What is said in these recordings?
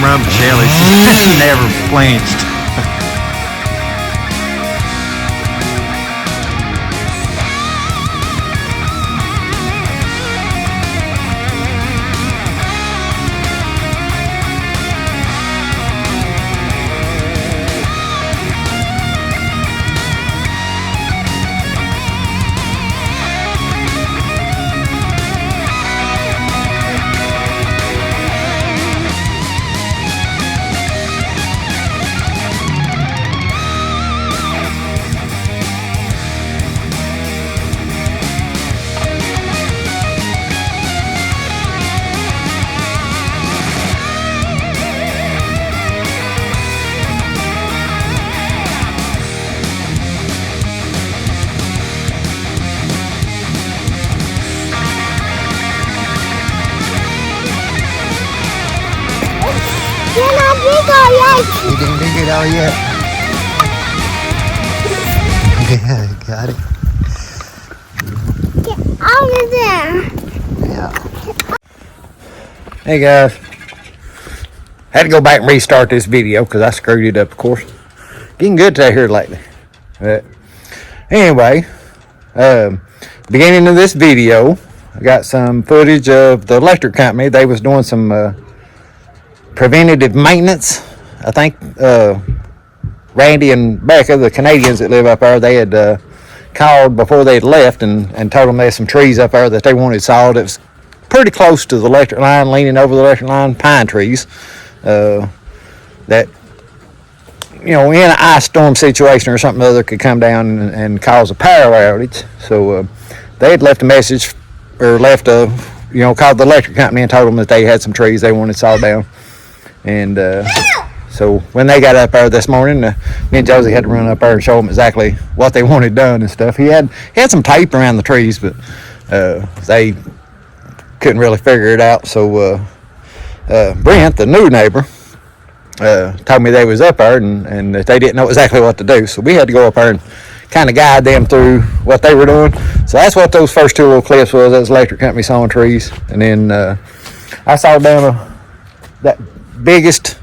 run, but Shelly's never flinched. You didn't dig it all yet? Yeah, got it. Get out of there. Yeah. Hey guys. Had to go back and restart this video because I screwed it up, of course. Getting good today here lately. But anyway, beginning of this video, I got some footage of the electric company. They was doing some preventative maintenance. I think Randy and Becca, the Canadians that live up there, they had called before they had left and told them there's some trees up there that they wanted sawed. It was pretty close to the electric line, leaning over the electric line, pine trees that, you know, in an ice storm situation or something other could come down and cause a power outage. So they had left a message or left a, you know, called the electric company and told them that they had some trees they wanted sawed down. And so when they got up there this morning, me and Josey had to run up there and show them exactly what they wanted done and stuff. He had some tape around the trees, but they couldn't really figure it out. So Brent, the new neighbor, told me they was up there and that they didn't know exactly what to do. So we had to go up there and kind of guide them through what they were doing. So that's what those first two little clips was. That was electric company sawing trees. And then I sawed down that biggest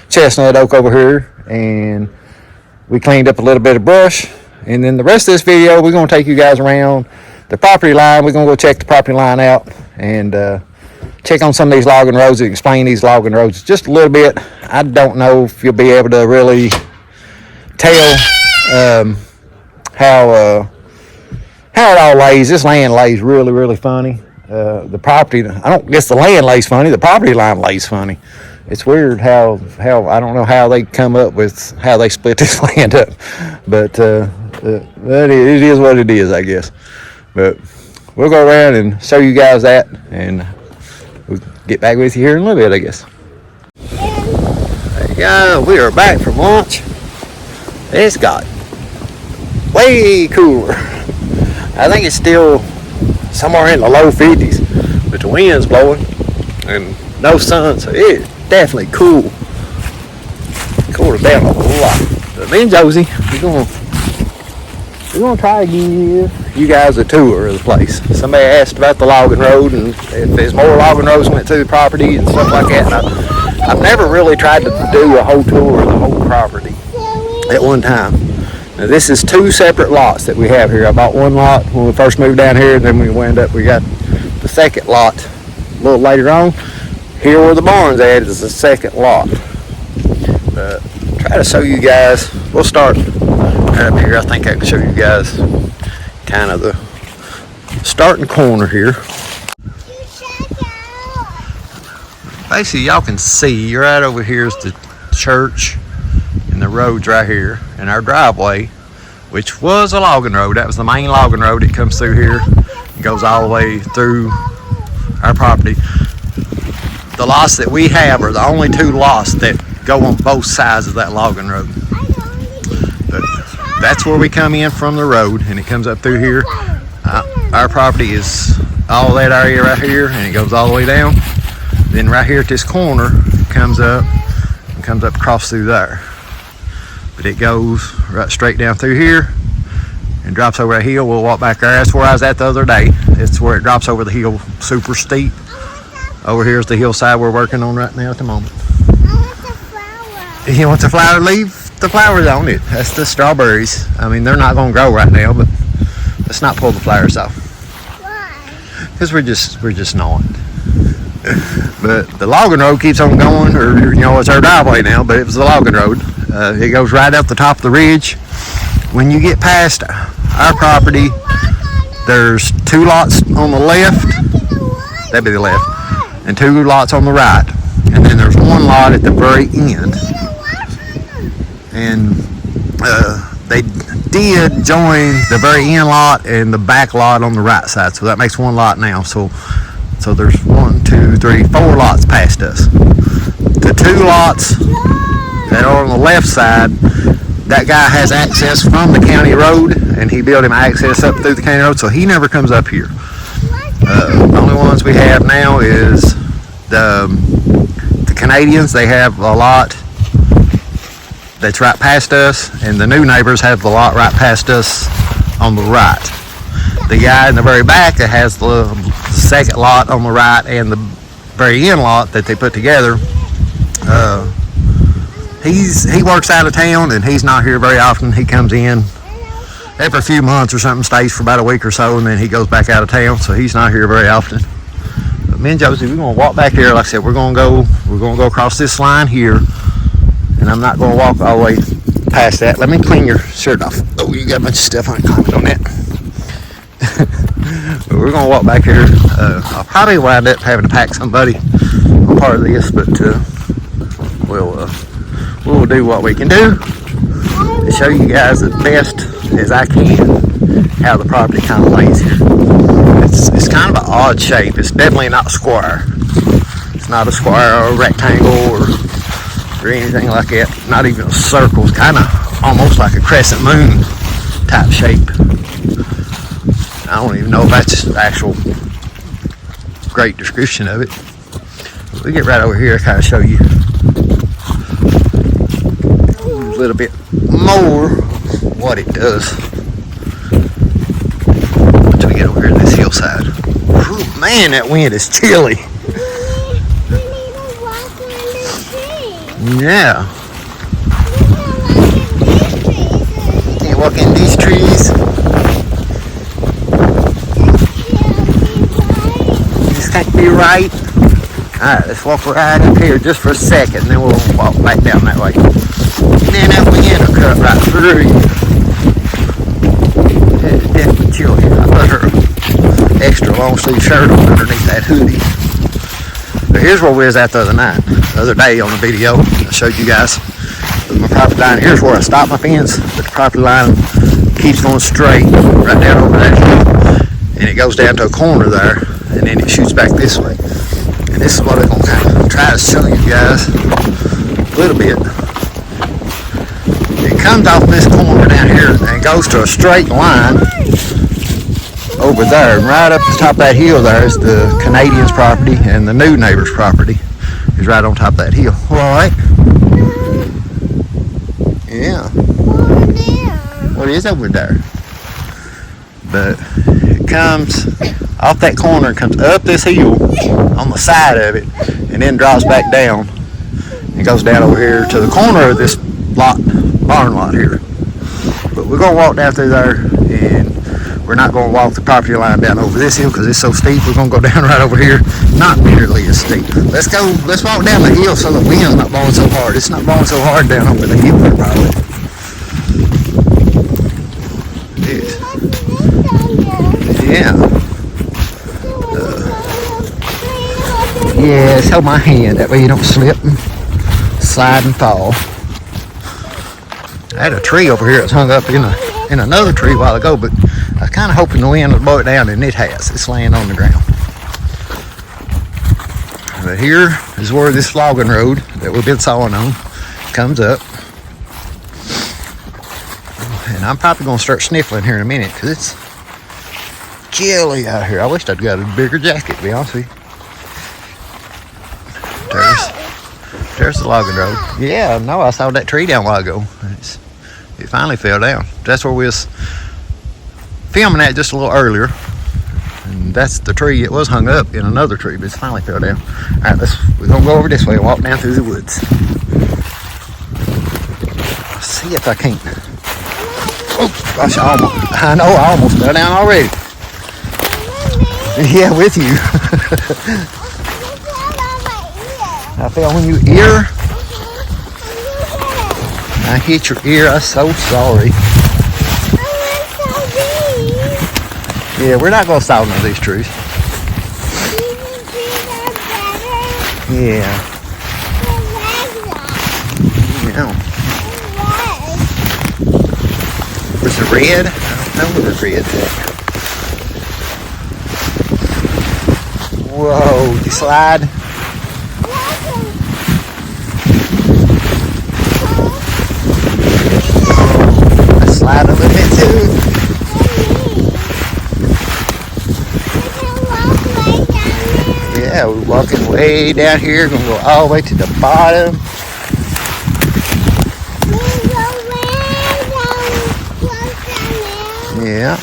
chestnut oak over here, and we cleaned up a little bit of brush. And then the rest of this video, we're going to take you guys around the property line. We're going to go check the property line out and check on some of these logging roads and explain these logging roads just a little bit. I don't know if you'll be able to really tell how it all lays. This land lays really, really funny. The property, I don't guess the land lays funny, the property line lays funny. It's weird how I don't know how they come up with how they split this land up, but it is what it is, I guess. But we'll go around and show you guys that, and we'll get back with you here in a little bit, I guess. There you go. We are back from lunch. It's got way cooler. I think it's still somewhere in the low 50s, but the wind's blowing and no sun, so it's definitely cool. Cooled it down a whole lot. But me and Josey, we're gonna try to give you guys a tour of the place. Somebody asked about the logging road and if there's more logging roads went through the property and stuff like that. And I've never really tried to do a whole tour of the whole property at one time. Now this is two separate lots that we have here. I bought one lot when we first moved down here, and then we got the second lot a little later on. Here where the barn's at is the second lot. Try to show you guys. We'll start right up here. I think I can show you guys kind of the starting corner here. Basically, y'all can see right over here is the church, and the road's right here, and our driveway, which was a logging road. That was the main logging road. It comes through here and goes all the way through our property. The lots that we have are the only two lots that go on both sides of that logging road. But that's where we come in from the road, and it comes up through here. Our property is all that area right here, and it goes all the way down. Then right here at this corner, it comes up across through there. But it goes right straight down through here and drops over a hill. We'll walk back there. That's where I was at the other day. It's where it drops over the hill, super steep. Over here is the hillside we're working on right now at the moment. You want the flower, leave the flowers on it. That's the strawberries. I mean, they're not going to grow right now, but let's not pull the flowers off. Why? Because we're just not. But the logging road keeps on going, or it's our driveway now, but it was the logging road. It goes right up the top of the ridge. When you get past our property, there's 2 lots on the left, that'd be the left, and 2 lots on the right. And then there's 1 lot at the very end. And they did join the very end lot and the back lot on the right side, so that makes 1 lot now. So there's 1, 2, 3, 4 lots past us. The 2 lots that are on the left side, that guy has access from the county road, and he built him access up through the county road, so he never comes up here. The only ones we have now is the Canadians. They have a lot that's right past us, and the new neighbors have the lot right past us on the right. The guy in the very back that has the second lot on the right and the very end lot that they put together, he works out of town, and he's not here very often. He comes in every few months or something, stays for about a week or so, and then he goes back out of town, so he's not here very often. But me and Josie, we're gonna walk back here. Like I said, we're gonna go across this line here, and I'm not gonna walk all the way past that. Let me clean your shirt off. Oh, you got a bunch of stuff on that. But we're gonna walk back here. I'll probably wind up having to pack somebody on part of this, but we'll do what we can do to show you guys as best as I can how the property kind of lays here. It's kind of an odd shape. It's definitely not square. It's not a square or a rectangle or anything like that. Not even a circle. It's kind of almost like a crescent moon type shape. I don't even know if that's the actual great description of it. We get right over here to kind of show you a little bit more what it does. Once we get over here to this hillside. Ooh, man, that wind is chilly. Yeah. Can't walk in these trees. This can't be right. Alright, let's walk right up here just for a second, and then we'll walk back down that way. Man, that wind will cut right through you. It's definitely chilly. I put her extra long sleeve shirt on underneath that hoodie. But here's where we was at the other day on the video. I showed you guys my property line. Here's where I stopped my fence, but the property line keeps going straight right down over that hill, and it goes down to a corner there, and then it shoots back this way. And this is what I'm going to kind of try to show you guys a little bit. It comes off this corner down here and goes to a straight line over there. And right up the top of that hill there is the Canadians' property, and the new neighbor's property is right on top of that hill. All right? Yeah. What is over there? But it comes off that corner and comes up this hill on the side of it, and then drops back down and goes down over here to the corner of this barn lot here. But we're gonna walk down through there, and we're not gonna walk the property line down over this hill because it's so steep. We're gonna go down right over here, not nearly as steep. Let's walk down the hill so the wind's not blowing so hard. It's not blowing so hard down over the hill there, probably. Yeah. Yeah, hold my hand, that way you don't slip and slide and fall. I had a tree over here that's hung up in another tree a while ago, but I was kind of hoping the wind would blow it down, and it has. It's laying on the ground. But here is where this logging road that we've been sawing on comes up. And I'm probably going to start sniffling here in a minute because it's chilly out here. I wish I'd got a bigger jacket, to be honest with you. There's the logging road. Yeah, no, I saw that tree down a while ago. It finally fell down. That's where we was filming at just a little earlier. And that's the tree. It was hung up in another tree, but it's finally fell down. All right, we're going to go over this way and walk down through the woods. see if I can't. Oh gosh, I know I almost fell down already. Yeah, with you. I fell on your ear. I hit your ear. I'm so sorry. Yeah, we're not gonna solve none of these trees. Yeah. Yeah. Where's the red? I don't know where the red's at. Whoa, you slide? I slide a little bit too. Yeah, we're walking way down here, gonna go all the way to the bottom. Yeah.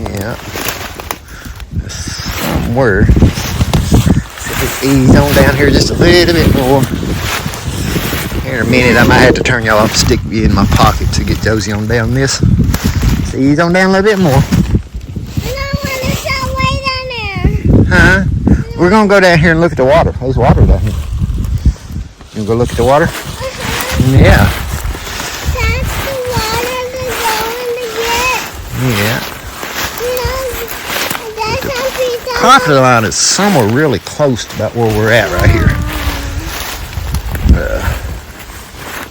Yeah. Somewhere. Let's ease on down here just a little bit more. Here in a minute, I might have to turn y'all off, stick you in my pocket to get Josey on down this. Let's ease on down a little bit more. Huh? We're gonna go down here and look at the water. There's water down here. You gonna go look at the water? Yeah. That's the water they're going to get. Yeah. That's how people. Property line is somewhere really close to about where we're at right here.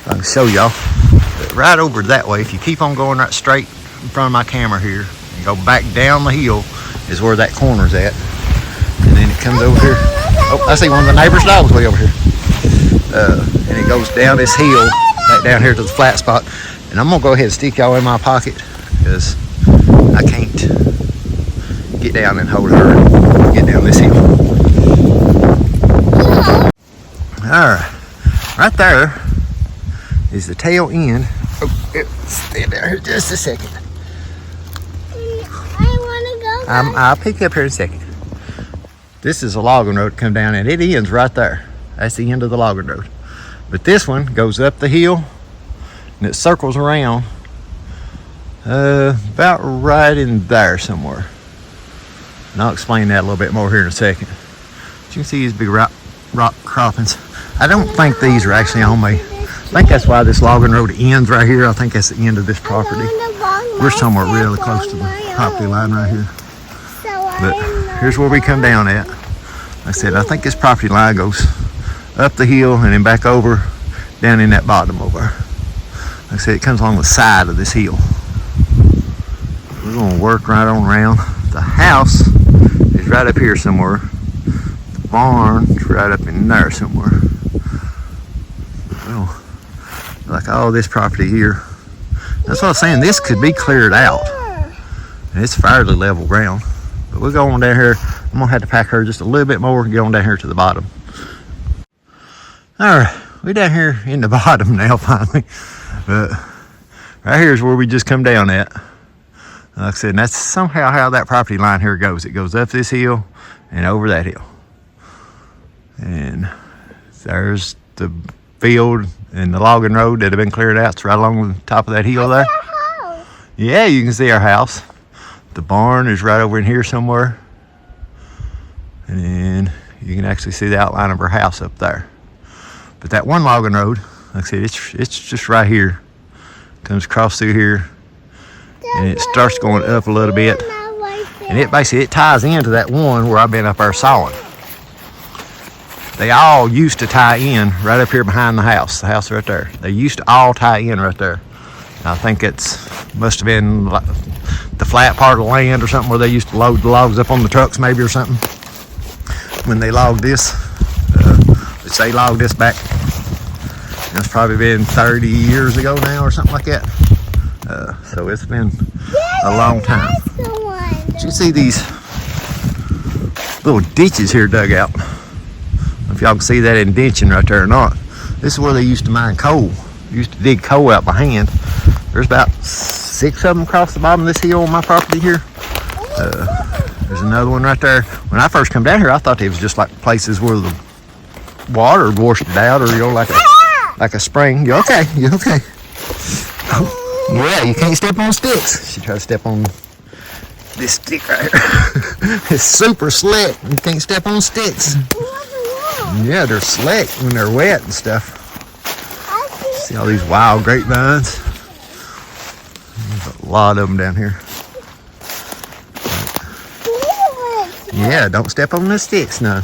I can show y'all. But right over that way, if you keep on going right straight in front of my camera here and go back down the hill is where that corner's at. And then it comes over here. Oh, I see one of the neighbor's dogs way over here. And it goes down this hill, back down here to the flat spot. And I'm gonna go ahead and stick y'all in my pocket because I can't get down and hold her, get down this hill. Alright, right there is the tail end. Oh, stand down here just a second. I want to go. I'll pick you up here in a second. This is a logging road to come down and it ends right there. That's the end of the logging road. But this one goes up the hill and it circles around about right in there somewhere. And I'll explain that a little bit more here in a second. But you can see these big rock croppings. I don't think these are actually on me. I think that's why this logging road ends right here. I think that's the end of this property. We're somewhere really close to the property line right here. But here's where we come down at. Like I said, I think this property line goes up the hill and then back over down in that bottom over. Like I said, it comes along the side of this hill. We're gonna work right on around. The house is right up here somewhere. The barn's right up in there somewhere. Well, like all this property here. That's what I was saying, this could be cleared out. And it's fairly level ground. But we'll go on down here. I'm gonna have to pack her just a little bit more and get on down here to the bottom. All right, we're down here in the bottom now finally. But right here is where we just come down at. Like I said, that's somehow how that property line here goes. It goes up this hill and over that hill. And there's the field and the logging road that have been cleared out. It's right along the top of that hill there. Yeah, you can see our house. The barn is right over in here somewhere. And then you can actually see the outline of our house up there. But that one logging road, like I said, it's just right here. Comes across through here. And it starts going up a little bit. And it basically ties into that one where I've been up there sawing. They all used to tie in right up here behind the house right there. They used to all tie in right there. And I think must have been like the flat part of the land or something where they used to load the logs up on the trucks maybe or something. When they logged this, which they logged this back, it's probably been 30 years ago now or something like that. So it's been a long time. But you see these little ditches here dug out. I don't know if y'all can see that indention right there or not. This is where they used to mine coal. They used to dig coal out by hand. There's about 6 of them across the bottom of this hill on my property here. There's another one right there. When I first come down here, I thought it was just like places where the water washed it out, or like a spring. You okay? You okay? Oh, yeah, you can't step on sticks. She tried to step on this stick right here. It's super slick. You can't step on sticks. Yeah, they're slick when they're wet and stuff. See all these wild grapevines? There's a lot of them down here. Yeah, don't step on the sticks now.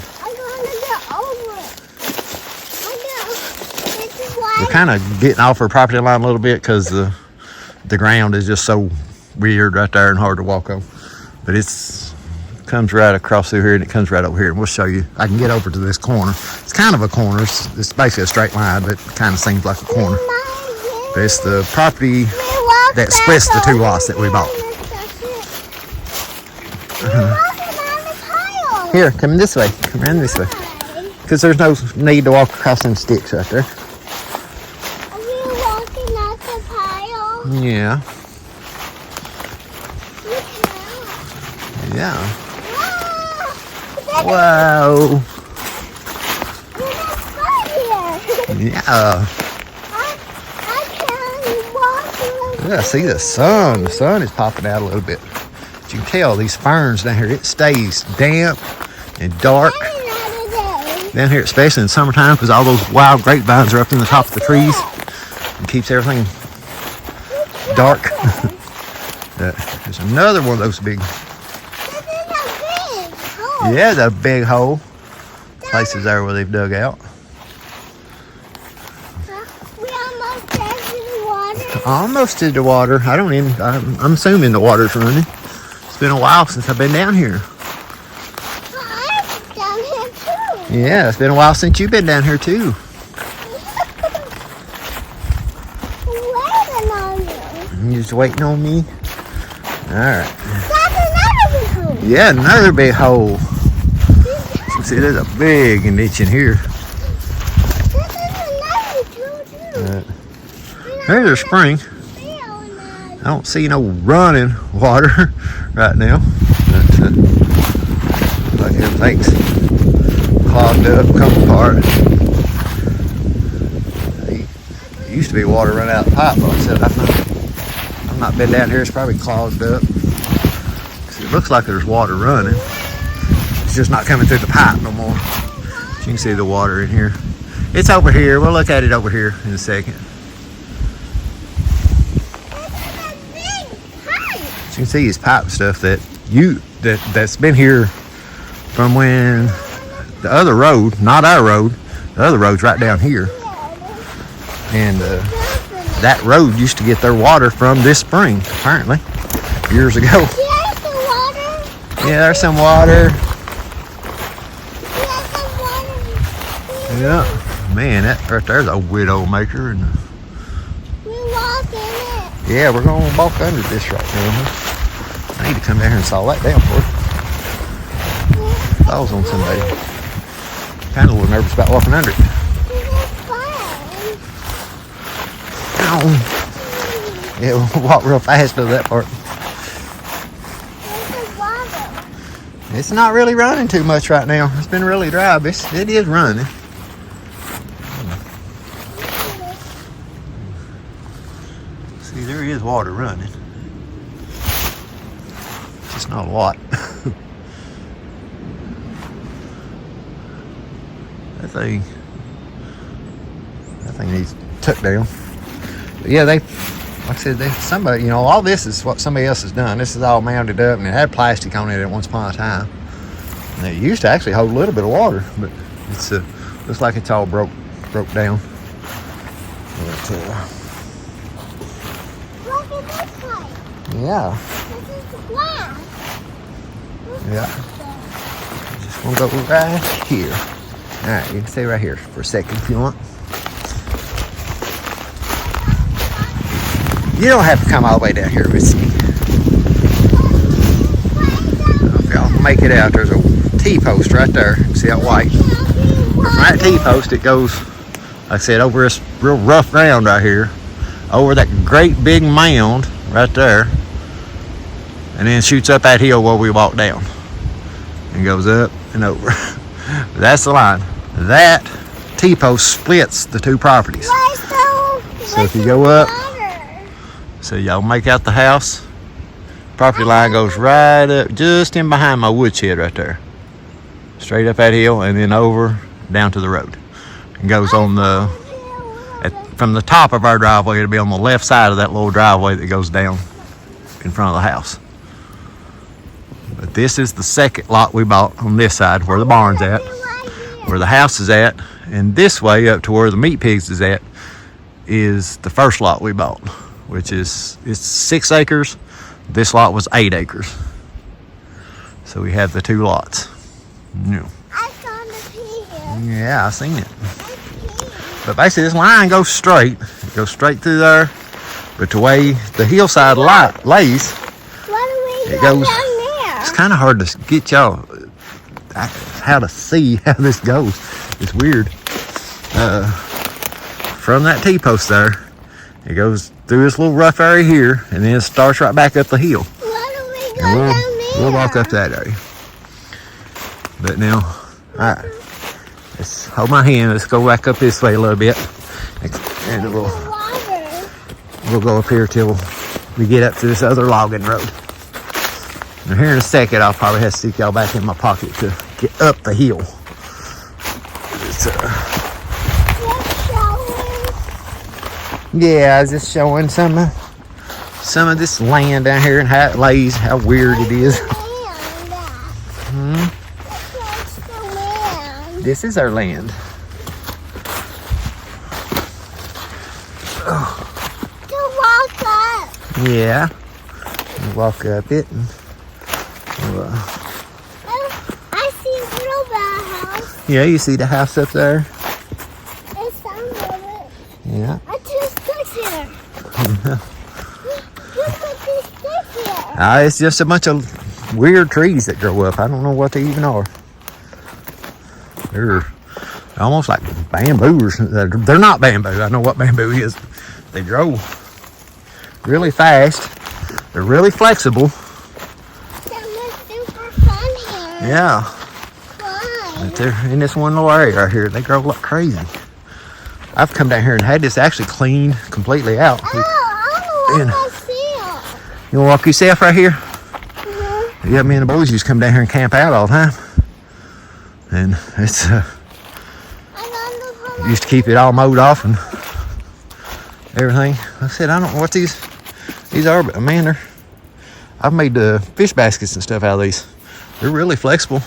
We're kind of getting off our property line a little bit because the ground is just so weird right there and hard to walk on. But it's comes right across through here and it comes right over here. And we'll show you. I can get over to this corner. It's kind of a corner. It's basically a straight line, but it kind of seems like a corner. But it's the property that splits the two lots that we bought. Here, come this way. Come around this way. Because there's no need to walk across them sticks right there. Are you walking out the pile? Yeah. Yeah. Whoa. Yeah. Yeah, see the sun. The sun is popping out a little bit. But you can tell these ferns down here, it stays damp and dark down here, especially in summertime, because all those wild grapevines are up in the top of the trees and keeps everything dark. There's another one of those big. Yeah, the big hole. Places there where they've dug out. We almost got to the water. Almost to the water. I'm assuming the water's running. It's been a while since I've been down here. I'm down here too. Yeah, it's been a while since you've been down here too. Waiting on you. You just waiting on me? Alright. That's another big hole. Yeah, another big hole. See, there's a big niche in here. There's a spring. I don't see no running water right now. But, like everything's clogged up, come apart. There used to be water running out of the pipe, but I said I've not been down here. It's probably clogged up. It looks like there's water running. It's just not coming through the pipe no more. You can see the water in here. It's over here. We'll look at it over here in a second. You can see his pipe stuff that's been here from when the other road, not our road, the other road's right down here. And that road used to get their water from this spring, apparently, years ago. Yeah, there's some water. Yeah, man, that right there's a widow maker. And we walk in it. yeah, we're gonna walk under this right now. I need to come down here and saw that down for it. I was on somebody. Kind of a little nervous about walking under it. Ow. Yeah, we'll walk real fast to that part. It's not really running too much right now. It's been really dry, but it is running. See, there is water running. Just not a lot. That thing needs tucked down. But yeah, like I said, somebody, all this is what somebody else has done. This is all mounded up, and it had plastic on it at once upon a time. And it used to actually hold a little bit of water, but it's looks like it's all broke down. But, Look at this place. yeah. This is glass. Yeah. Just gonna go right here. All right, you can stay right here for a second if you want. You don't have to come all the way down here with me. If y'all can make it out, there's a T-post right there. See that white? From that T-post, it goes, like I said, over this real rough ground right here, over that great big mound right there, and then shoots up that hill where we walk down, and goes up and over. That's the line. That T-post splits the two properties. So if you go up, so y'all make out the house, property line goes right up, just in behind my woodshed right there. Straight up that hill and then over down to the road. It goes on from the top of our driveway, it'll be on the left side of that little driveway that goes down in front of the house. But this is the second lot we bought on this side where the barn's at, where the house is at, and this way up to where the meat pigs is at is the first lot we bought, which is, it's 6 acres. This lot was 8 acres. So we have the two lots. Yeah. I saw the pig. Yeah, I seen it. But basically this line goes straight. It goes straight through there. But the way the hillside lays, it goes, it's kind of hard to get y'all how to see how this goes. It's weird. From that T-post there, it goes through this little rough area here, and then it starts right back up the hill. We'll walk up that area. But now, all right, let's hold my hand. Let's go back up this way a little bit, and we'll go up here till we get up to this other logging road. Now here in a second, I'll probably have to stick y'all back in my pocket to get up the hill. Yeah, I was just showing some of this land down here and how it lays, how weird it is. This is our land. To walk up. Yeah. We'll walk up it. And I see a little bit house. yeah, you see the house up there? It's some of it. Yeah. I just stuck here. Look at this stick here. It's just a bunch of weird trees that grow up. I don't know what they even are. They're almost like bamboo or something. They're not bamboo. I know what bamboo is. They grow really fast. They're really flexible. That was super fun here. Yeah. Fun. But they're in this one little area right here. They grow like crazy. I've come down here and had this actually cleaned completely out. Oh, I want to walk myself. You want to walk yourself right here? Yeah, me and the boys used to come down here and camp out all the time. And it's used to keep it all mowed off and everything. Like I said, I don't know what these are, but man, I've made fish baskets and stuff out of these. They're really flexible.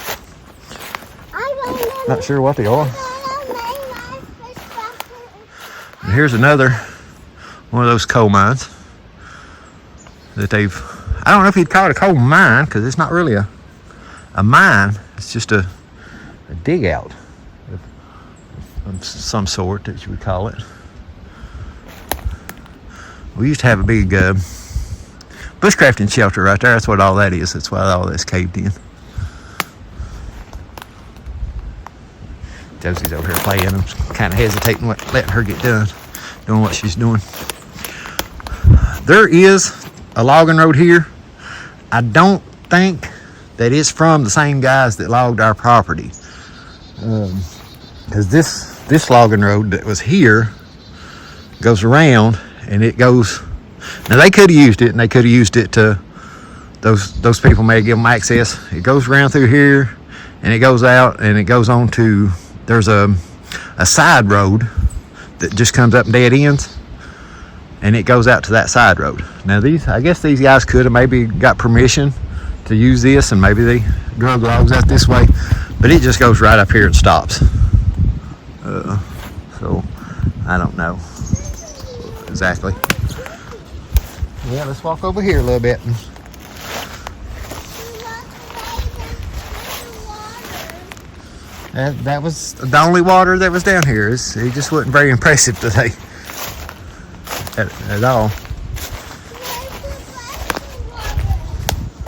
Not sure what they are. And here's another one of those coal mines that they've, I don't know if you'd call it a coal mine because it's not really a mine. It's just a dig out of some sort that you would call it. We used to have a big bushcrafting shelter right there. That's what all that is. That's why all that's caved in. Josie's over here playing. I'm kind of hesitating letting her get done doing what she's doing. There is a logging road here. I don't think that it's from the same guys that logged our property. Because this logging road that was here goes around and it goes. Now they could have used it, and they could have used it to those people may give them access. It goes around through here, and it goes out, and it goes on to. There's a side road that just comes up and dead ends, and it goes out to that side road. Now I guess these guys could have maybe got permission to use this, and maybe they drug logs out this way, but it just goes right up here and stops. So I don't know exactly. Yeah, let's walk over here a little bit. That was the only water that was down here. It just wasn't very impressive today at all.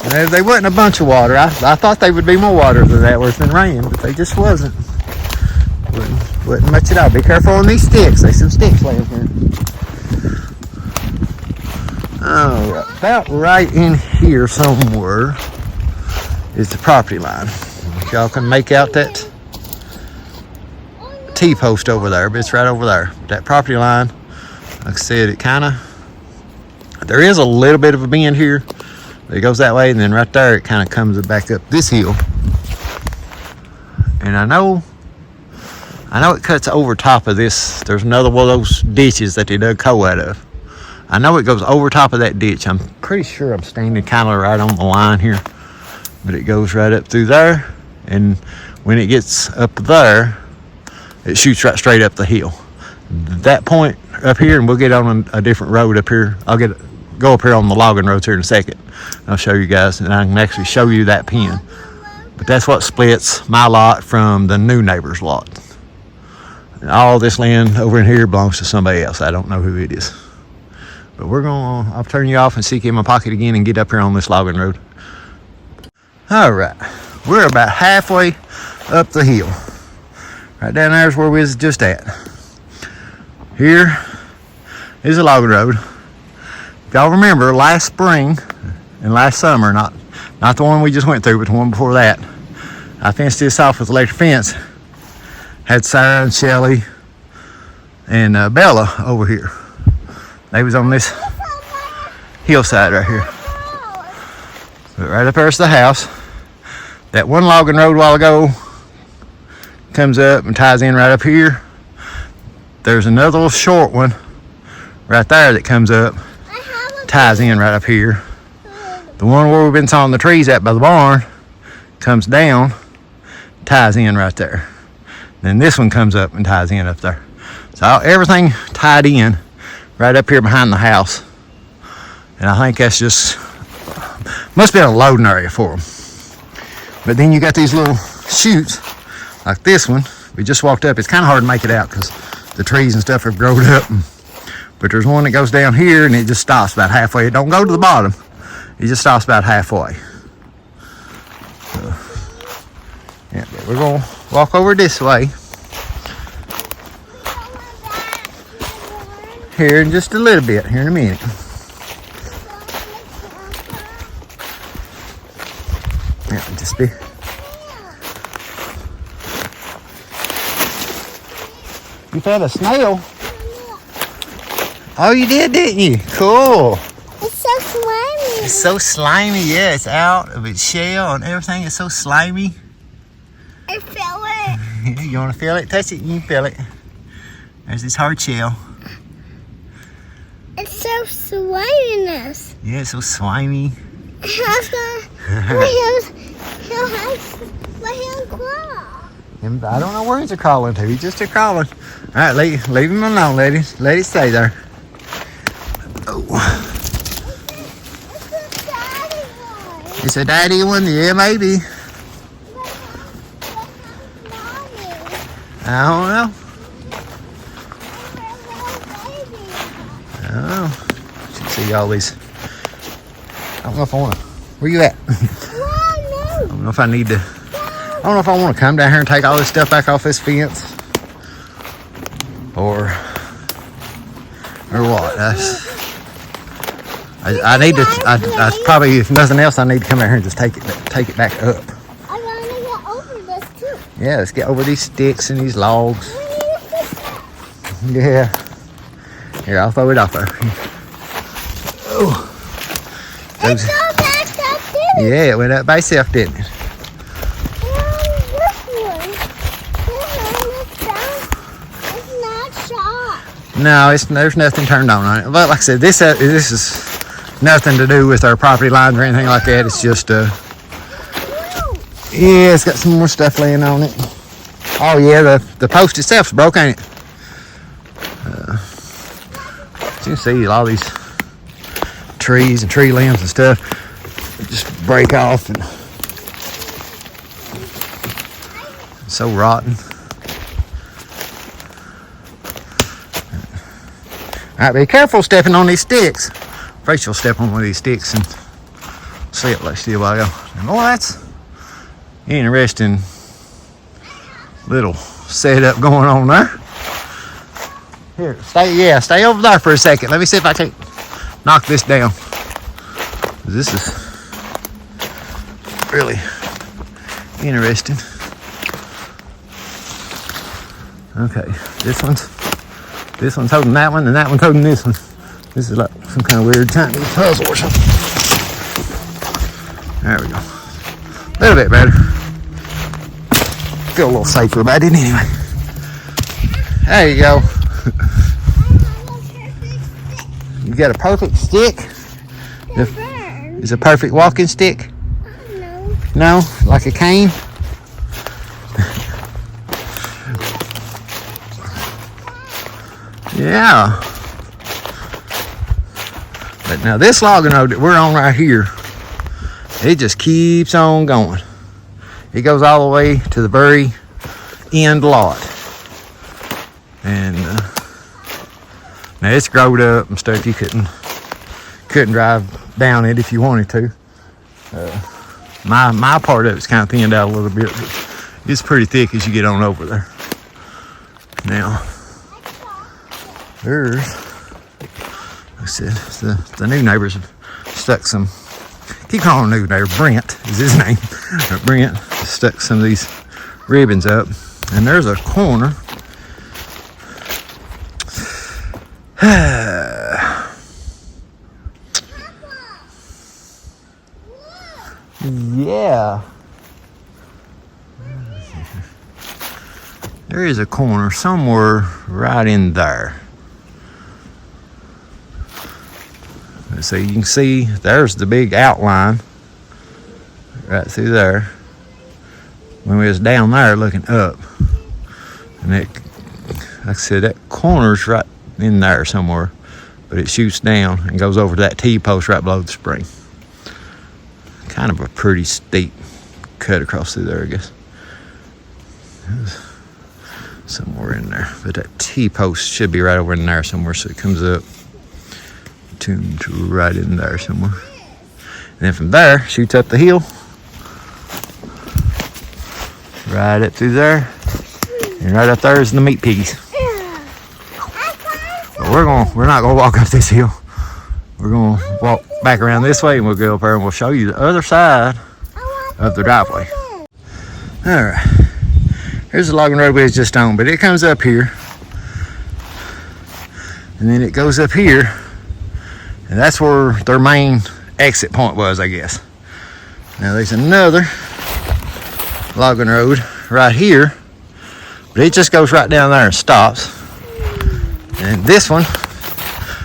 There wasn't a bunch of water. I thought they would be more water than that where it's been raining, but they just wasn't. Wasn't much at all. Be careful on these sticks. There's some sticks laying here. Oh, about right in here somewhere is the property line. Y'all can make out that T-post over there, but it's right over there. That property line, like I said, it kind of, there is a little bit of a bend here. It goes that way, and then right there, it kind of comes back up this hill. And I know it cuts over top of this. There's another one of those ditches that they dug coal out of. I know it goes over top of that ditch. I'm pretty sure I'm standing kind of right on the line here. But it goes right up through there. And when it gets up there, it shoots right straight up the hill. That point up here, and we'll get on a different road up here. I'll go up here on the logging roads here in a second. I'll show you guys, and I can actually show you that pin. But that's what splits my lot from the new neighbor's lot. And all this land over in here belongs to somebody else. I don't know who it is. But I'll turn you off and seek in my pocket again and get up here on this logging road. All right, we're about halfway up the hill. Right down there is where we was just at. Here is a logging road. If y'all remember, last spring and last summer, not the one we just went through, but the one before that, I fenced this off with electric fence. Had Sarah and Shelly and Bella over here. They was on this hillside right here. But right up there's the house. That one logging road a while ago comes up and ties in right up here. There's another little short one right there that comes up, ties in right up here. The one where we've been sawing the trees at by the barn comes down, ties in right there. Then this one comes up and ties in up there. So everything tied in right up here behind the house. And I think that's just, must be a loading area for them. But then you got these little chutes, like this one. We just walked up. It's kind of hard to make it out because the trees and stuff have grown up. But there's one that goes down here and it just stops about halfway. It don't go to the bottom. It just stops about halfway. So, yeah, but we're going to walk over this way here in just a little bit, here in a minute. Yeah, just be. You found a snail? Oh, you did, didn't you? Cool. It's so slimy. It's so slimy, yeah. It's out of its shell and everything. It's so slimy. I feel it. You want to feel it? Touch it, you can feel it. There's this hard shell. It's so sliminess. Yeah, it's so slimy. I don't know where he's crawling to. He's just a crawling. All right, leave him alone, ladies. Let it stay there. Oh. It's a daddy one. Yeah, maybe. I don't know. Oh, should see all these. I don't know if I want to. Where you at? I don't know if I need to. I don't know if I want to come down here and take all this stuff back off this fence, or what. I need to. I probably, if nothing else, I need to come down here and just take it back up. I want to get over this too. Yeah, let's get over these sticks and these logs. Yeah. Here, I'll throw it off there. Oh. It's all backed up too. Yeah, it went up by itself, didn't it? No, there's nothing turned on it. But like I said, this is nothing to do with our property lines or anything like that. It's just yeah, it's got some more stuff laying on it. Oh yeah, the post itself's broke, ain't it? So you can see all these trees and tree limbs and stuff just break off and it's so rotten. All right, be careful stepping on these sticks. Afraid she'll step on one of these sticks and slip like she did a while ago. And boy, that's interesting little setup going on there. Here, stay over there for a second. Let me see if I can knock this down. This is really interesting. Okay, this one's holding that one, and that one's holding this one. This is like some kind of weird tiny puzzle or something. There we go. A little bit better. Feel a little safer about it anyway. There you go. You got a perfect stick? Is a perfect walking stick? No. No? Like a cane? Yeah. But now this logging road that we're on right here, it just keeps on going. It goes all the way to the very end lot. And now it's growed up and stuff. You couldn't drive down it if you wanted to. My part of it's kind of thinned out a little bit, but it's pretty thick as you get on over there. Now, there's, like I said, the new neighbors have stuck some, keep calling him new neighbor, Brent is his name. Brent stuck some of these ribbons up, and there's a corner. Yeah. There is a corner somewhere right in there. So you can see there's the big outline right through there. When we was down there looking up, and it, like I said, that corner's right in there somewhere, but it shoots down and goes over to that T-post right below the spring. Kind of a pretty steep cut across through there, I guess. Somewhere in there, but that T-post should be right over in there somewhere, so it comes up to right in there somewhere, and then from there shoots up the hill right up through there, and right up there is the meat piggies. But we're not gonna walk up this hill. We're gonna walk back around this way, and we'll go up there and we'll show you the other side of the driveway. All right, here's the logging road we was just on, but it comes up here, and then it goes up here, and that's where their main exit point was, I guess. Now there's another logging road right here, but it just goes right down there and stops. And this one,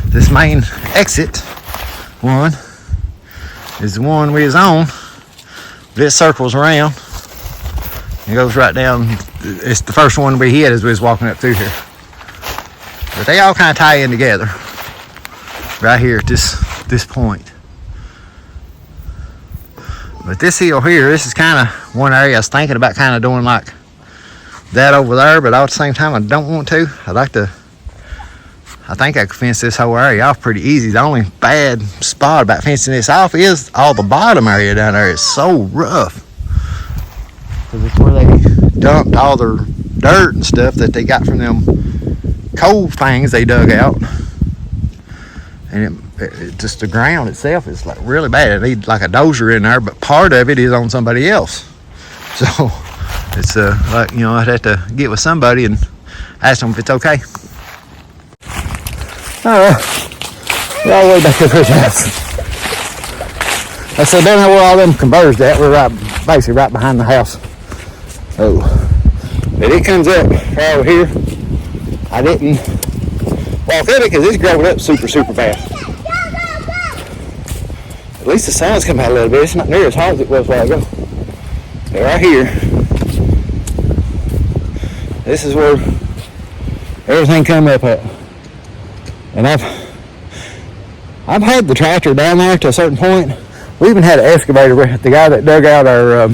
this main exit one, is the one we was on, but it circles around and goes right down. It's the first one we hit as we was walking up through here. But they all kind of tie in together right here at this point. But this hill here, this is kind of one area I was thinking about kind of doing like that over there, but all at the same time I don't want to. I think I could fence this whole area off pretty easy. The only bad spot about fencing this off is all the bottom area down there is so rough. Because it's where they dumped all their dirt and stuff that they got from them coal things they dug out. And it just the ground itself is like really bad. It needs like a dozer in there, but part of it is on somebody else. So it's like, you know, I'd have to get with somebody and ask them if it's okay. Alright, we're all the way back up here, guys. I said, down there where all them converged at, we're basically right behind the house. Oh, but it comes up right over here. I didn't walk up it because it's growing up super fast. At least the sun's come out a little bit. It's not near as hot as it was a while ago. But right here, this is where everything come up at. And I've had the tractor down there to a certain point. We even had an excavator with the guy that dug out our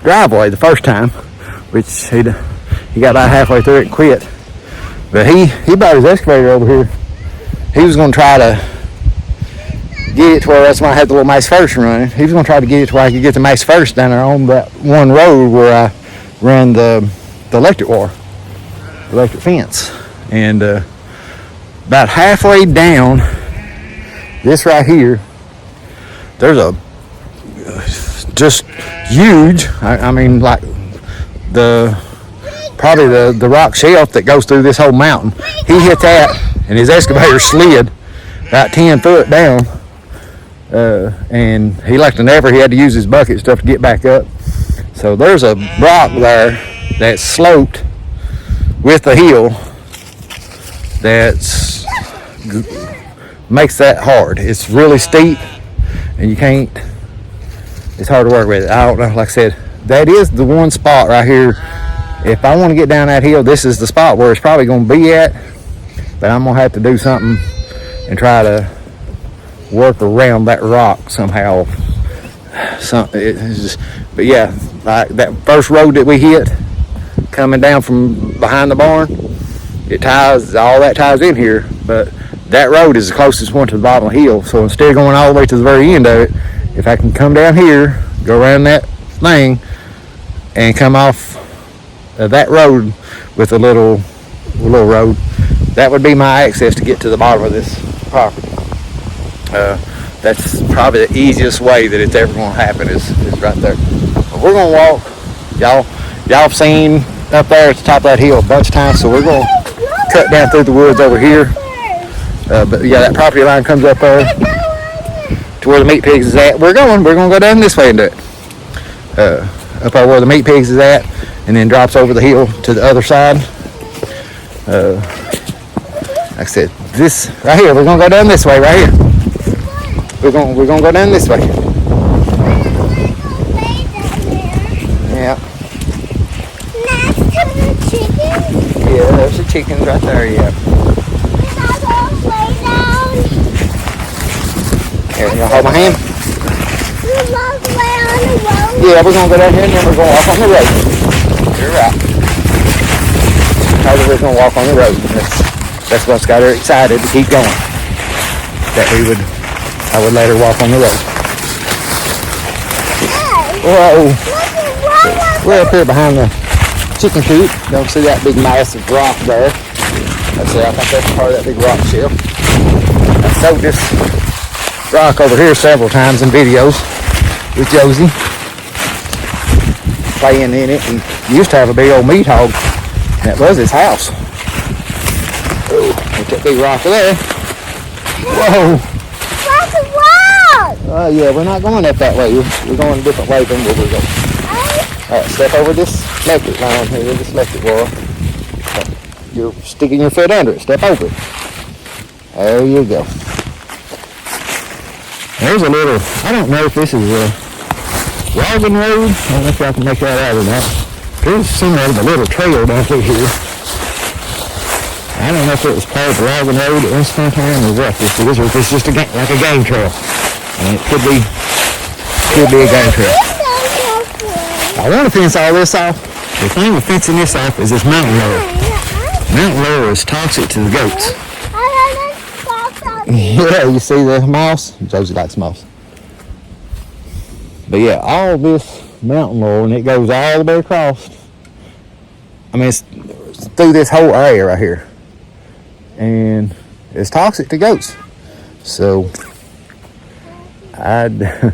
driveway the first time, which he got about halfway through it and quit. But he brought his excavator over here. He was going to try to get it to where that's why I had the little Mace First running. He was going to try to get it to where I could get the Mace First down there on that one road where I ran the electric wire, electric fence. And about halfway down this right here, there's a just huge, I mean like the probably the rock shelf that goes through this whole mountain. He hit that, and his excavator slid about 10 foot down. And he like to never, he had to use his bucket stuff to get back up. So there's a rock there that's sloped with a hill that's makes that hard. It's really steep, and you can't, it's hard to work with it. I don't know, like I said, that is the one spot right here. If I want to get down that hill, this is the spot where it's probably going to be at, but I'm going to have to do something and try to work around that rock somehow. But yeah, like that first road that we hit coming down from behind the barn, it ties, all that ties in here, but that road is the closest one to the bottom of the hill. So instead of going all the way to the very end of it, if I can come down here, go around that thing, and come off that road with a little road, that would be my access to get to the bottom of this property. That's probably the easiest way that it's ever going to happen is right there. But we're going to walk. Y'all have seen up there at the top of that hill a bunch of times, so we're going to cut down through the woods over here. But yeah, that property line comes up there to where the meat pigs is at. We're going to go down this way and do it. Up there where the meat pigs is at, and then drops over the hill to the other side. Like I said, this right here, we're going to go down this way right here. We're gonna go down this way. Yeah. Next to the chicken. Yeah, there's the chickens right there. Yeah. Here, you hold my hand? We love way on the road. Yeah, we're gonna go down here and then we're gonna walk on the road. You're right. We're gonna walk on the road. That's what's got her excited to keep going. That I would let her walk on the road. Whoa. We're up here behind the chicken coop. Don't see that big massive rock there. I think that's part of that big rock shelf. I showed this rock over here several times in videos with Josey playing in it. He used to have a big old meat hog. That was his house. Oh, look at that big rock there. Whoa. Yeah, we're not going up that way. We're going a different way than where we go. Alright, step over this electric line here, this electric wire. You're sticking your foot under it. Step over it. There you go. There's a little, I don't know if this is a logging road. I don't know if y'all can make that out or not. There's somewhere a little trail down through here. I don't know if it was part of the logging road at one time or what this is, or if it's just like a game trail. And it could be a game trail. I want to fence all this off. The thing with fencing this off is this mountain laurel. Mountain laurel is toxic to the goats. Yeah, you see the mouse? Josey likes mouse. But yeah, all this mountain laurel, and it goes all the way across. I mean, it's through this whole area right here. And it's toxic to goats. So I don't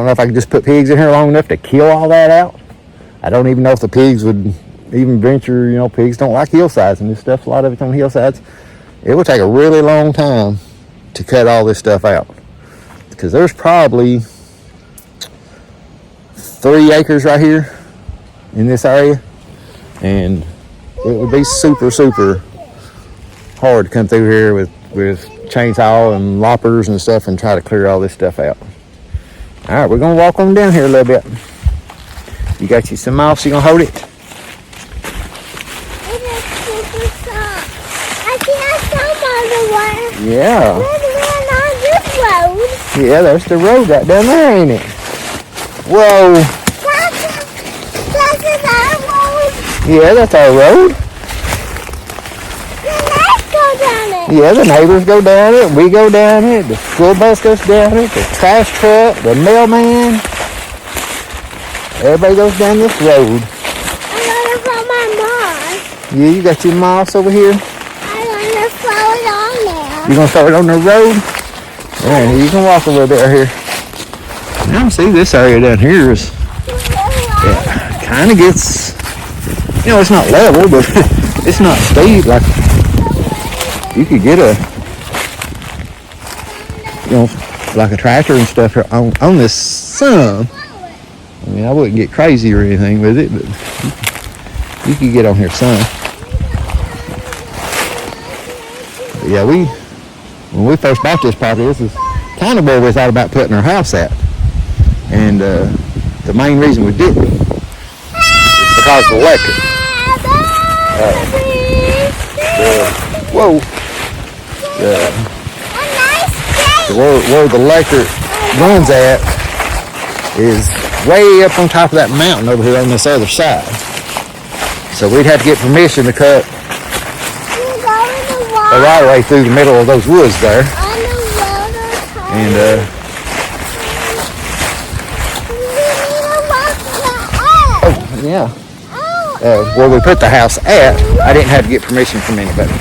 know if I could just put pigs in here long enough to kill all that out. I don't even know if the pigs would even venture, pigs don't like hillsides and this stuff. A lot of it's on hillsides. It would take a really long time to cut all this stuff out. Because there's probably 3 acres right here in this area. And it would be super, super hard to come through here with chainsaw and loppers and stuff and try to clear all this stuff out. All right, we're gonna walk on down here a little bit. You got you some mouse, you gonna hold it? It is super soft. I can't stop on the wire. Yeah. We're on this road. Yeah, there's the road right down there, ain't it? Whoa. That's our road. Yeah, that's our road. Yeah, the neighbors go down it, we go down it, the school bus goes down it, the trash truck, the mailman. Everybody goes down this road. I'm gonna throw my moss. Yeah, you got your moss over here. I'm gonna throw it on there. You gonna throw it on the road? Yeah, you can walk a little bit right here. Now see this area down here is, kind of gets You know, it's not level, but it's not steep. Like you could get a, you know, like a tractor and stuff here on this some. I mean, I wouldn't get crazy or anything with it, but you could get on here some. But yeah, when we first bought this property, this is kind of where we thought about putting our house at. And the main reason we didn't is because of the electric. Where the electric runs at is way up on top of that mountain over here on this other side. So we'd have to get permission to cut a right way through the middle of those woods there. And oh yeah. Where we put the house at, I didn't have to get permission from anybody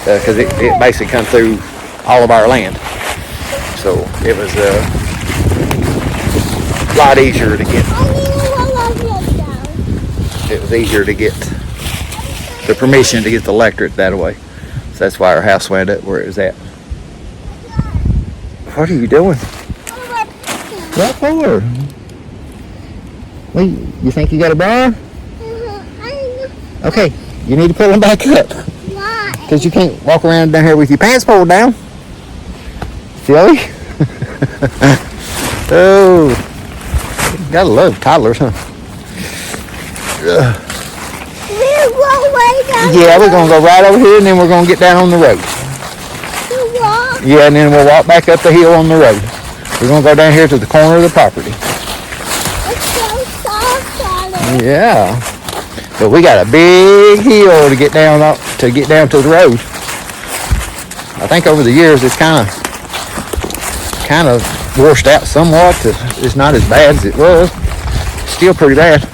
because it basically comes through all of our land. So it was a lot easier to get. It was easier to get the permission to get the electric that way. So that's why our house went up where it was at. What are you doing? What for? Wait, you think you got a bar? Okay, you need to pull them back up. Why? Because you can't walk around down here with your pants pulled down. Silly. Oh, gotta love toddlers, huh? We're going way down. Yeah, we're gonna go right over here and then we're gonna get down on the road. To walk. Yeah, and then we'll walk back up the hill on the road. We're gonna go down here to the corner of the property. It's so soft on it. Yeah. But we got a big hill to get down to the road. I think over the years it's kind of washed out somewhat. It's not as bad as it was. Still pretty bad.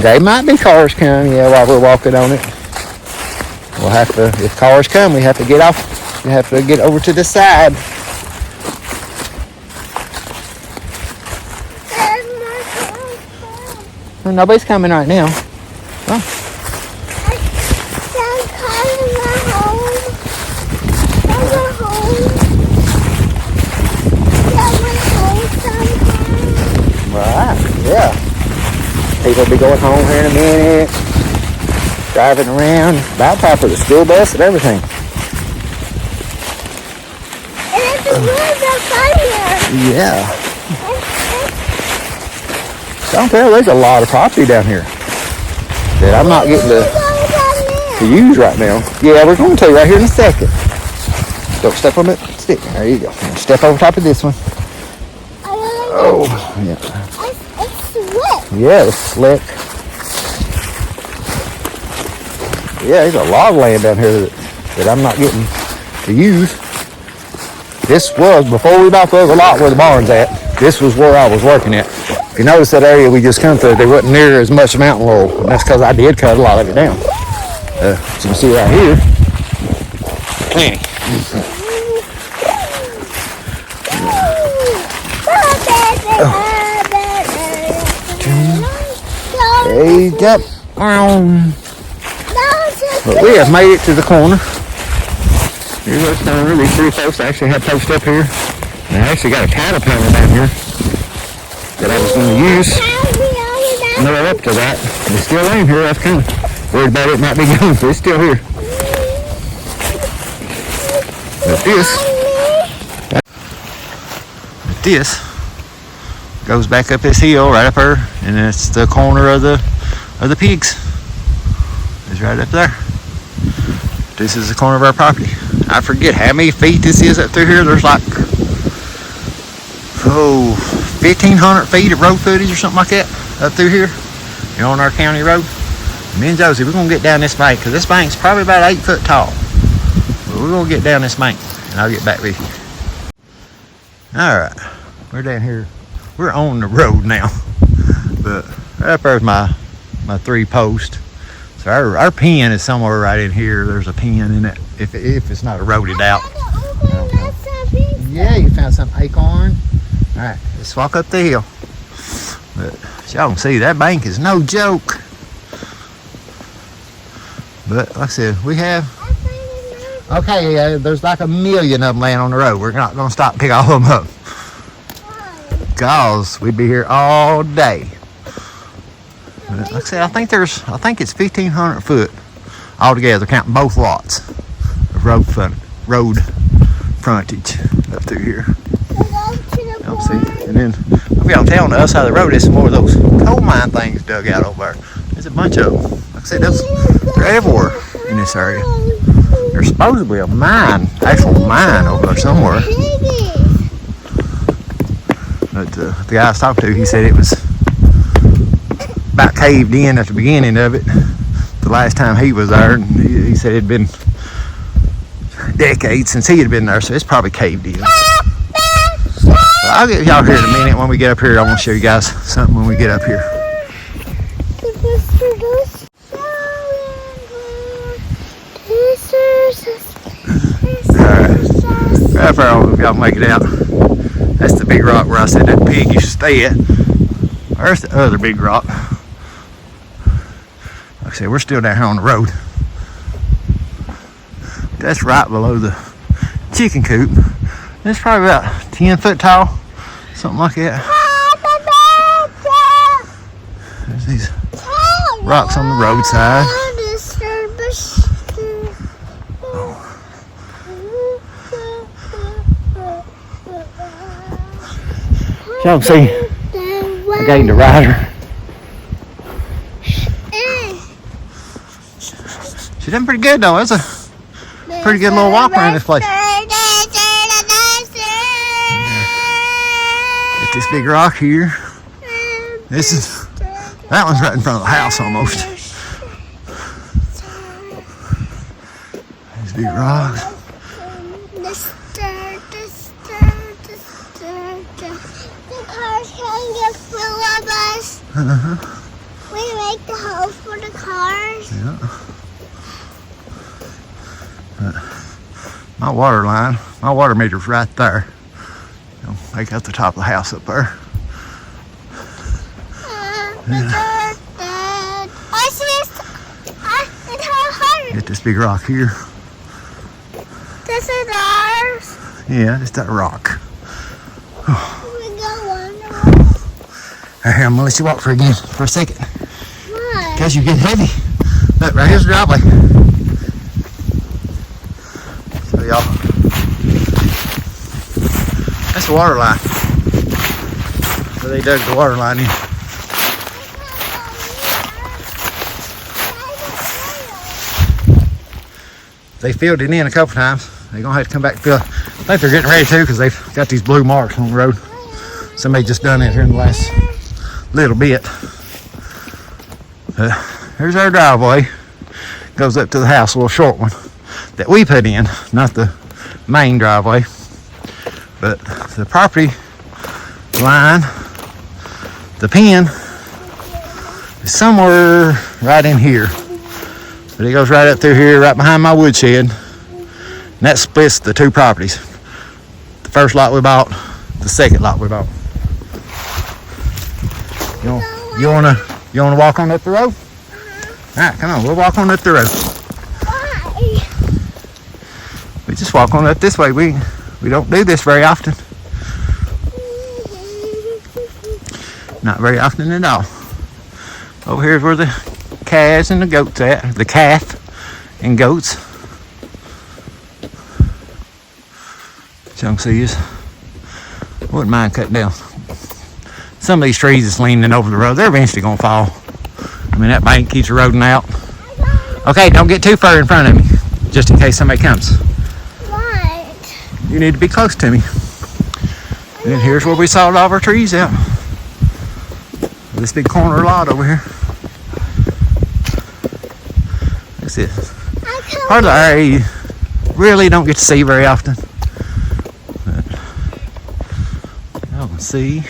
They might be cars coming, yeah, while we're walking on it. We'll have to, if cars come, we have to get off. We have to get over to the side. Well, nobody's coming right now. Oh. Right, yeah. People will be going home here in a minute, driving around, about time for the school bus and everything. And the woods are fun here. Yeah. Don't tell, there's a lot of property down here that I'm not getting to use right now. Yeah, we're going to right here in a second. Don't step on that stick. There you go. Step over top of this one. Oh, yeah. It's slick. Yeah, it's slick. Yeah, there's a lot of land down here that I'm not getting to use. This was, before we bought the other lot where the barn's at, this was where I was working at. If you notice that area we just come through, there wasn't near as much mountain laurel, and that's because I did cut a lot of it down. So you can see right here. There you go. But we have made it to the corner. Here's what's down here. These three folks actually had posts up here. And I actually got a cattle panel down here that I was going to use. No, up to that. It's still in here. I was kind of worried about it might be gone, but it's still here. But this goes back up this hill right up there, and it's the corner of the pigs. It's right up there. This is the corner of our property. I forget how many feet this is up through here. There's like 1,500 feet of road footage or something like that up through here. You're on our county road. Me and Josey, we're gonna get down this bank because this bank's probably about 8 foot tall. But we're gonna get down this bank and I'll get back with you. All right, we're down here. We're on the road now, but right up there's my 3 posts. So our pen is somewhere right in here. There's a pen in it if it's not eroded out. Yeah, you found some acorn. All right, let's walk up the hill. But as y'all can see, that bank is no joke. But like I said, we have. Okay, yeah, there's like 1,000,000 of them laying on the road. We're not gonna stop and pick all of them up. Cause we'd be here all day. But like I said, I think it's 1,500 foot altogether, counting both lots of road frontage up through here. Y'all see? And then I'll be able to tell on the other side of the road, there's some more of those coal mine things dug out over there. There's a bunch of them. Like I said, they're everywhere in this area. There's supposedly a mine, actual mine over there somewhere. But the guy I was talking to, he said it was about caved in at the beginning of it. The last time he was there, and he said it'd been decades since he had been there, so it's probably caved in. So I'll get y'all here in a minute. When we get up here, I want to show you guys something when we get up here. Right there, I don't know if y'all can make it out. That's the big rock where I said that pig used to stay at. There's the other big rock. Like I said, we're still down here on the road. That's right below the chicken coop. It's probably about 10 foot tall, something like that. There's these rocks on the roadside. Y'all can see I gained a rider. She's done pretty good though. That's a pretty good little walk around this place. Got this big rock here. That one's right in front of the house almost. These big rocks. We make the hole for the cars. Yeah. My water line, my water meter's right there. Like at the top of the house up there. I see Get this big rock here. This is ours. Yeah, it's that rock. We go under. Here, I'm gonna let you walk for again for a second. Why? Because you get heavy. Look, right here's the driveway. So y'all, that's the water line. Where they dug the water line in. They filled it in a couple times. They're gonna have to come back and fill it. I think they're getting ready to because they've got these blue marks on the road. Somebody just done it here in the last little bit. Here's our driveway. Goes up to the house, a little short one that we put in, not the main driveway. But the property line, the pen, is somewhere right in here. But it goes right up through here, right behind my woodshed. And that splits the two properties. The first lot we bought, the second lot we bought. You wanna walk on up the road? Alright, come on, we'll walk on up the road. Why? We just walk on up this way. We don't do this very often. Not very often at all. Over here's where the calves and the goats at. The calf and goats. So you can see this. Wouldn't mind cutting down some of these trees that's leaning over the road. They're eventually gonna fall. I mean, that bank keeps eroding out. Okay, don't get too far in front of me, just in case somebody comes. What? You need to be close to me. And then here's where we sawed all of our trees out. This big corner lot over here. That's it. Part of the area you really don't get to see very often. But y'all can see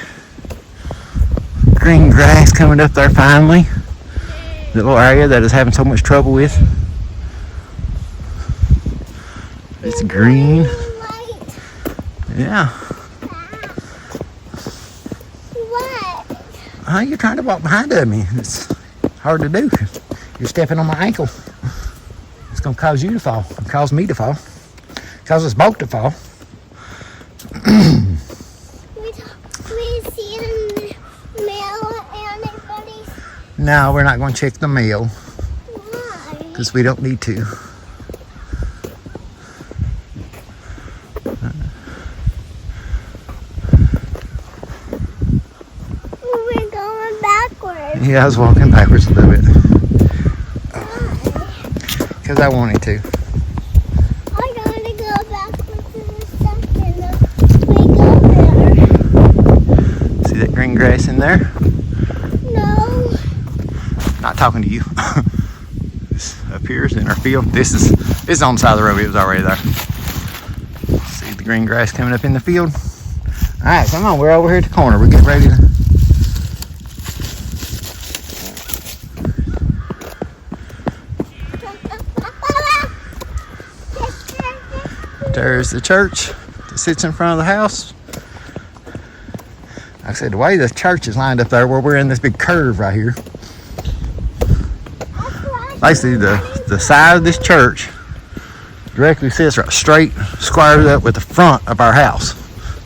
green grass coming up there finally. The little area that is having so much trouble with. It's green. Yeah. What? How you trying to walk behind of me? It's hard to do. You're stepping on my ankle. It's gonna cause you to fall, cause me to fall, cause us both to fall. We see the mail and everybody's. No, we're not gonna check the mail Why? because we don't need to. We're going backwards. Yeah, I was walking backwards a little bit Why? because I wanted to. I gotta go backwards in a second. We go there. See that green grass in there? No. Not talking to you. This appears in our field. This is on the side of the road. It was already there. See the green grass coming up in the field. All right, come on. We're over here at the corner. We're getting ready to. There's the church that sits in front of the house. Like I said, the way the church is lined up there, where we're in this big curve right here. Basically, the side of this church directly sits right straight, squared up with the front of our house.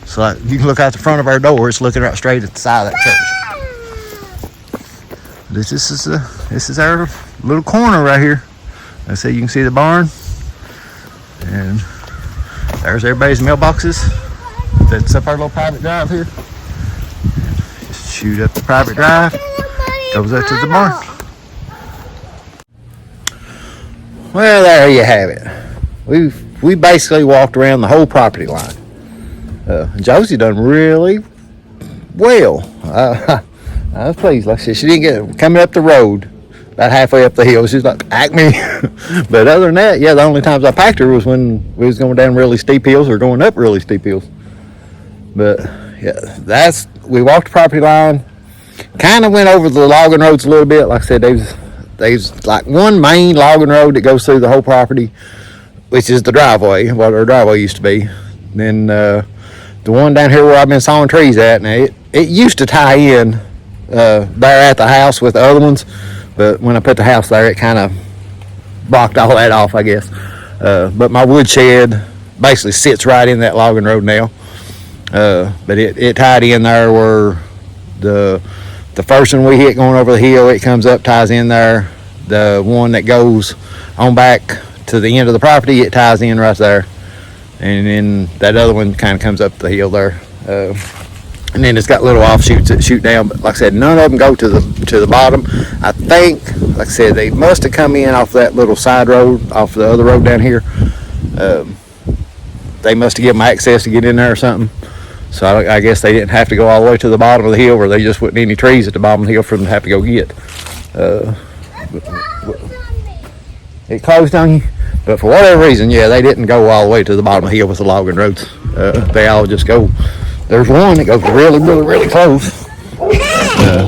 So like, you can look out the front of our door. It's looking right straight at the side of that church. This is our little corner right here. I say you can see the barn, and there's everybody's mailboxes. That's up our little private drive here. Just shoot up the private drive, goes up to the barn. Well, there you have it. We basically walked around the whole property line. Josey done really well. I was pleased. Like I said, she didn't get coming up the road about halfway up the hill. She's like, acme. But other than that, yeah, the only times I packed her was when we was going down really steep hills or going up really steep hills. But yeah, we walked the property line, kind of went over the logging roads a little bit. Like I said, there's like one main logging road that goes through the whole property, which is the driveway, what our driveway used to be. Then the one down here where I've been sawing trees at, now it used to tie in there at the house with the other ones, but when I put the house there, it kind of blocked all that off, I guess. But my wood shed basically sits right in that logging road now. But it tied in there where the first one we hit going over the hill, it comes up, ties in there. The one that goes on back to the end of the property, it ties in right there. And then that other one kind of comes up the hill there. And then it's got little offshoots that shoot down, but like I said, none of them go to the bottom. I think, like I said, they must have come in off that little side road, off the other road down here. They must have given them access to get in there or something. So I guess they didn't have to go all the way to the bottom of the hill, where they just wasn't any trees at the bottom of the hill for them to have to go get. It closed on you, but for whatever reason, yeah, they didn't go all the way to the bottom of the hill with the logging roads. They all just go. There's one that goes really, really, really close,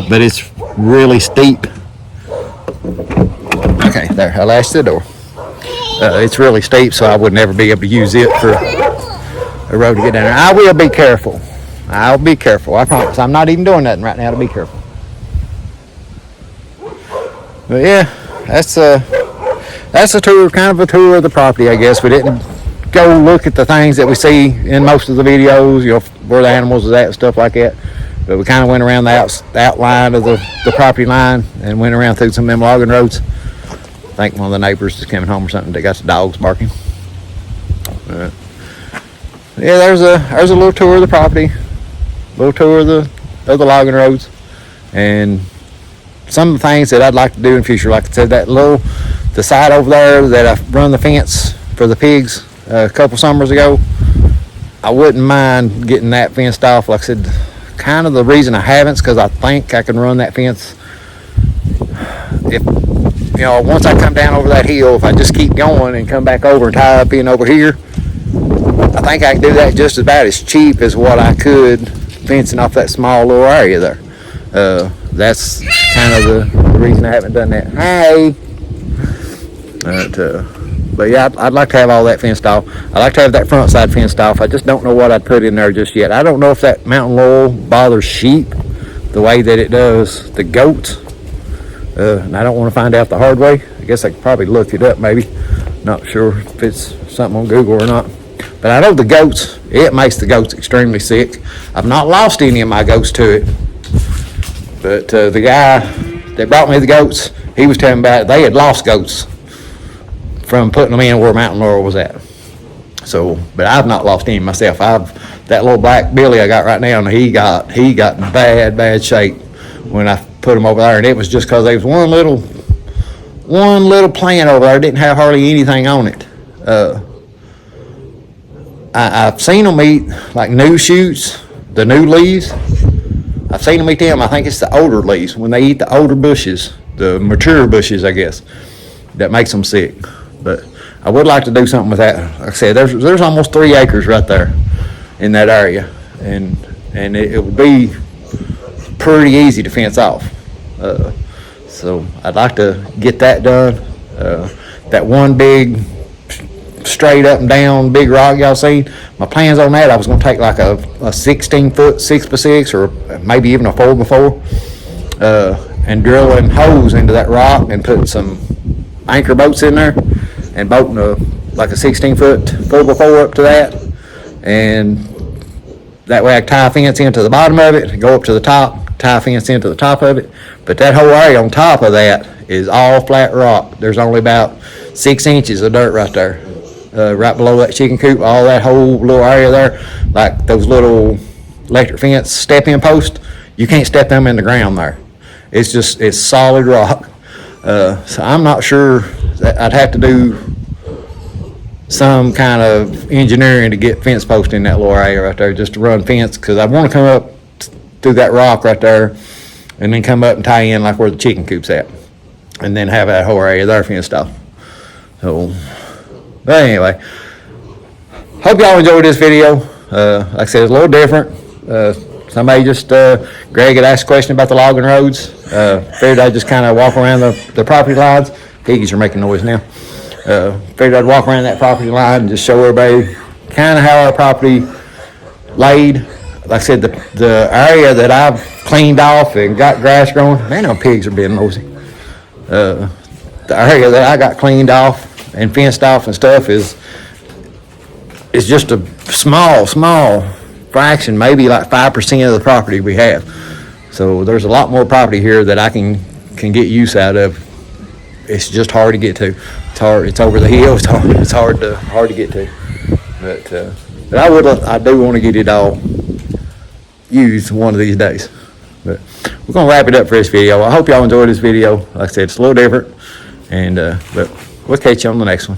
but it's really steep. Okay, there, I latched the door. It's really steep, so I would never be able to use it for a road to get down there. I will be careful. I'll be careful. I promise. I'm not even doing nothing right now to be careful. But yeah, that's a tour, kind of a tour of the property, I guess. We didn't go look at the things that we see in most of the videos, you know, where the animals is at and stuff like that. But we kind of went around the outline of the property line and went around through some of them logging roads. I think one of the neighbors is coming home or something. They got the dogs barking. Yeah, there's a little tour of the property, a little tour of the logging roads, and some of the things that I'd like to do in the future. Like I said, the side over there that I run the fence for the pigs a couple summers ago, I wouldn't mind getting that fenced off. Like I said, kind of the reason I haven't is because I think I can run that fence. If you know, once I come down over that hill, if I just keep going and come back over and tie up in over here, I think I can do that just about as cheap as what I could fencing off that small little area there. That's kind of the reason I haven't done that. Hey! But yeah, I'd like to have all that fenced off. I'd like to have that front side fenced off. I just don't know what I'd put in there just yet. I don't know if that mountain laurel bothers sheep, the way that it does the goats. And I don't want to find out the hard way. I guess I could probably look it up maybe. Not sure if it's something on Google or not. But I know the goats, it makes the goats extremely sick. I've not lost any of my goats to it. But the guy that brought me the goats, he was telling me about it. They had lost goats from putting them in where Mountain Laurel was at. So, but I've not lost any myself. That little black Billy I got right now, and he got in bad shape when I put him over there. And it was just because there was one little plant over there, didn't have hardly anything on it. I've seen them eat like new shoots, the new leaves. I've seen them eat them. I think it's the older leaves, when they eat the older bushes, the mature bushes, I guess, that makes them sick. But I would like to do something with that. Like I said, there's almost 3 acres right there in that area, and it would be pretty easy to fence off. So I'd like to get that done. That one big straight up and down big rock y'all seen, my plans on that, I was going to take like a 16-foot 6x6 or maybe even a 4x4 and drilling holes into that rock and putting some anchor boats in there and boating like a 16-foot 4x4 up to that, and that way I can tie a fence into the bottom of it, go up to the top, tie a fence into the top of it. But that whole area on top of that is all flat rock. There's only about 6 inches of dirt right there. Right below that chicken coop, all that whole little area there, like those little electric fence step-in posts, you can't step them in the ground there. It's solid rock. So I'm not sure, I'd have to do some kind of engineering to get fence posts in that little area right there, just to run fence, because I want to come up through that rock right there and then come up and tie in like where the chicken coop's at, and then have that whole area there fenced off. So, but anyway, hope y'all enjoyed this video. Like I said, it's a little different. Somebody just, Greg had asked a question about the logging roads. Figured I'd just kind of walk around the property lines. Piggies are making noise now. Figured I'd walk around that property line and just show everybody kind of how our property laid. Like I said, the area that I've cleaned off and got grass growing, man, them pigs are being nosy. The area that I got cleaned off and fenced off and stuff is just a small fraction, maybe like 5% of the property we have. So there's a lot more property here that I can get use out of. It's just hard to get to. It's hard. It's over the hill. It's hard to get to. But I do want to get it all used one of these days. But we're gonna wrap it up for this video. I hope y'all enjoyed this video. Like I said, it's a little different, and but we'll catch you on the next one.